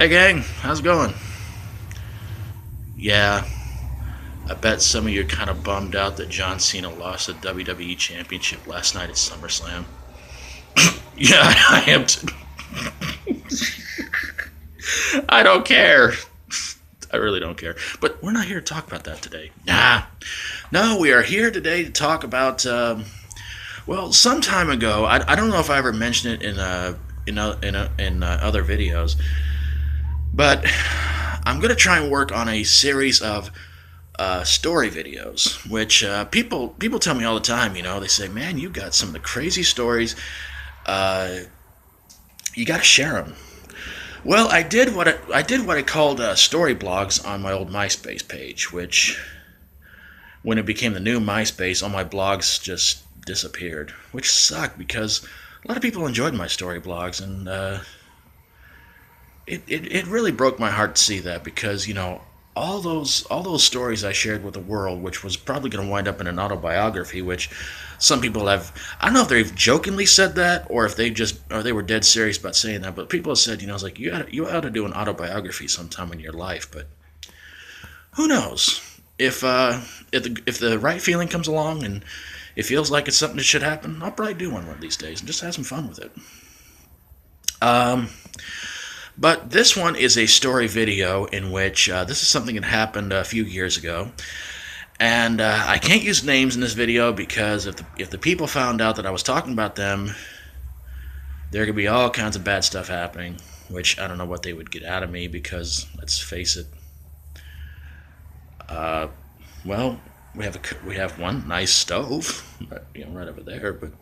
Hey gang, how's it going? Yeah, I bet some of you are kind of bummed out that John Cena lost the WWE Championship last night at SummerSlam. Yeah, I am. I don't care. I really don't care. But we're not here to talk about that today. Nah. No, we are here today to talk about. Well, some time ago, I don't know if I ever mentioned it in other videos, but I'm going to try and work on a series of story videos, which people tell me all the time. They say, "Man, you got some of the crazy stories. You got to share them." Well, I did what I called story blogs on my old MySpace page, which, when it became the new MySpace, all my blogs just disappeared, which sucked because a lot of people enjoyed my story blogs, and it really broke my heart to see that, because all those stories I shared with the world, which was probably going to wind up in an autobiography, which some people have. I don't know if they've jokingly said that, or if they were dead serious about saying that. But people have said, it's like you ought to do an autobiography sometime in your life. But who knows if the right feeling comes along and it feels like it's something that should happen, I'll probably do one of these days and just have some fun with it. But this one is a story video in which this is something that happened a few years ago. And I can't use names in this video because if the people found out that I was talking about them, there could be all kinds of bad stuff happening, which I don't know what they would get out of me, because, let's face it, well, we have one nice stove, right over there, but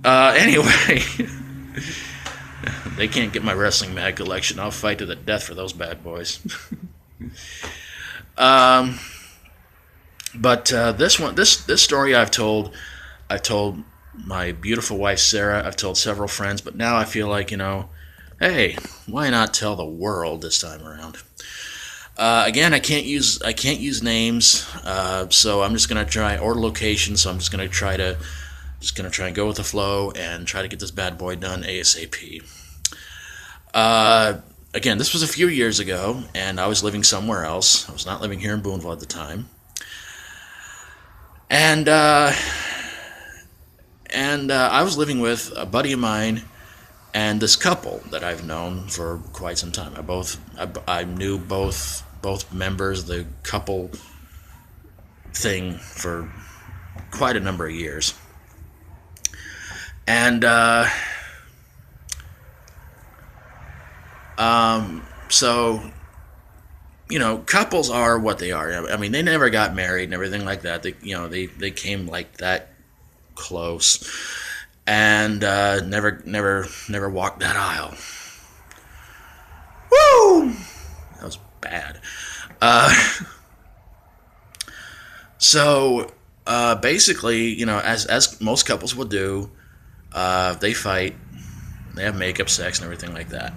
anyway, they can't get my wrestling mag collection. I'll fight to the death for those bad boys. But this story I've told my beautiful wife Sarah. I've told several friends, but now I feel like, hey, why not tell the world this time around? Again, I can't use names, so I'm just gonna try, or location. So I'm just gonna try and go with the flow and try to get this bad boy done ASAP. Again, this was a few years ago, and I was living somewhere else. I was not living here in Boonville at the time. And I was living with a buddy of mine and this couple that I've known for quite some time. I knew both members of the couple thing for quite a number of years. And so couples are what they are. I mean, they never got married and everything like that. They came like that close, and never walked that aisle. Woo! That was bad. So basically, as most couples will do, they fight, they have makeup sex and everything like that.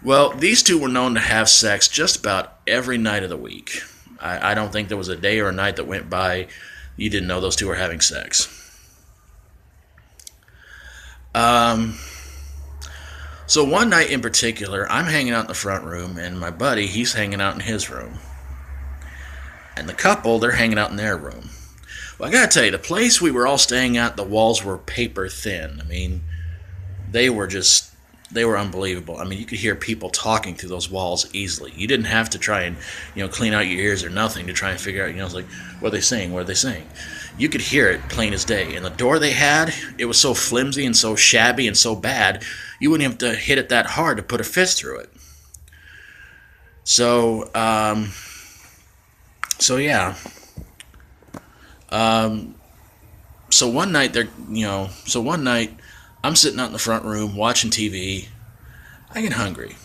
Well, these two were known to have sex just about every night of the week. I don't think there was a day or a night that went by you didn't know those two were having sex. So one night in particular, I'm hanging out in the front room, and my buddy, he's hanging out in his room. And the couple, they're hanging out in their room. Well, I gotta tell you, the place we were all staying at, the walls were paper thin. I mean, they were unbelievable. I mean, you could hear people talking through those walls easily. You didn't have to try and, clean out your ears or nothing to try and figure out, it's like, what are they saying? What are they saying? You could hear it plain as day. And the door they had, it was so flimsy and so shabby and so bad, you wouldn't have to hit it that hard to put a fist through it. So, yeah. So one night I'm sitting out in the front room watching TV. I get hungry.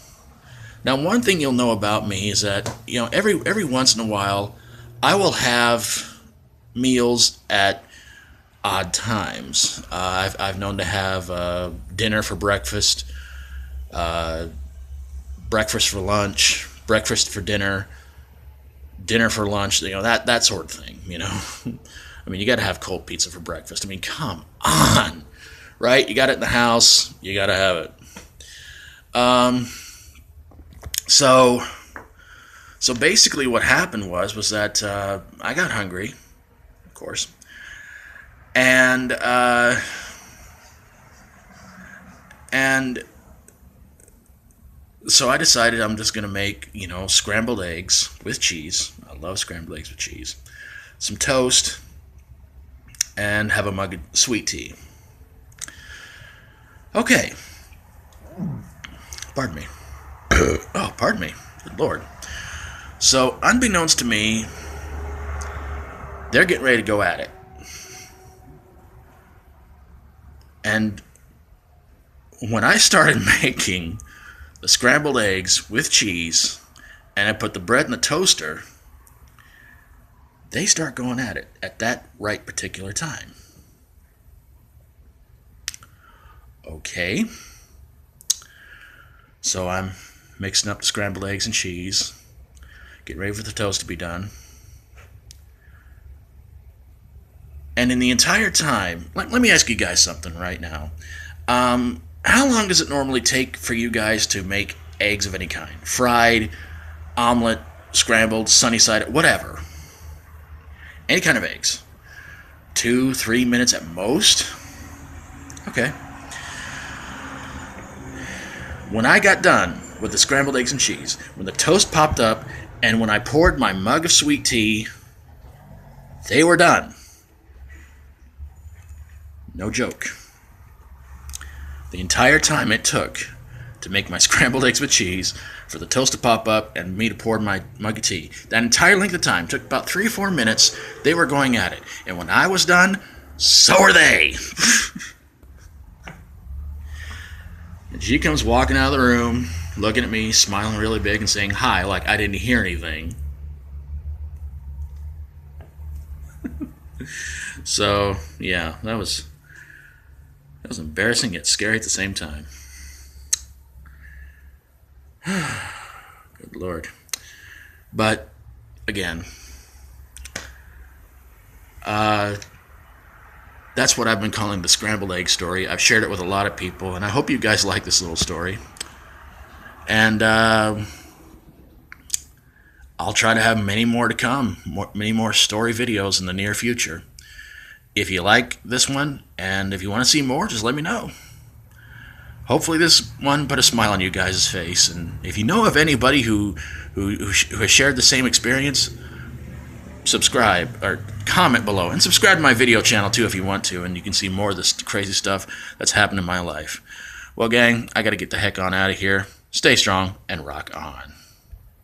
Now, one thing you'll know about me is that, every once in a while, I will have meals at odd times. I've known to have dinner for breakfast, breakfast for lunch, breakfast for dinner, dinner for lunch, that sort of thing, I mean, you got to have cold pizza for breakfast. I mean, come on, right? You got it in the house. You got to have it. So basically what happened was that I got hungry, of course, and so I decided I'm just going to make, scrambled eggs with cheese. I love scrambled eggs with cheese. Some toast, and have a mug of sweet tea. Okay. Pardon me. Oh, pardon me. Good Lord. So, unbeknownst to me, they're getting ready to go at it. And when I started making the scrambled eggs with cheese, and I put the bread in the toaster, they start going at it at that right particular time. Okay. So I'm mixing up the scrambled eggs and cheese, getting ready for the toast to be done. And in the entire time, let me ask you guys something right now. How long does it normally take for you guys to make eggs of any kind? Fried, omelet, scrambled, sunny side, whatever. Any kind of eggs. 2-3 minutes at most? Okay. When I got done with the scrambled eggs and cheese, when the toast popped up, and when I poured my mug of sweet tea, they were done. No joke. The entire time it took to make my scrambled eggs with cheese, for the toast to pop up, and me to pour my mug of tea, that entire length of time took about 3 or 4 minutes. They were going at it. And when I was done, so were they. And she comes walking out of the room, looking at me, smiling really big and saying hi, like I didn't hear anything. So, yeah, that was embarrassing yet scary at the same time. Good Lord. But, again, that's what I've been calling the scrambled egg story. I've shared it with a lot of people, and I hope you guys like this little story. And I'll try to have many more to come, many more story videos in the near future. If you like this one, and if you want to see more, just let me know. Hopefully this one put a smile on you guys' face. And if you know of anybody who has shared the same experience, subscribe or comment below, and subscribe to my video channel too if you want to, and you can see more of this crazy stuff that's happened in my life. Well, gang, I gotta get the heck on out of here. Stay strong and rock on.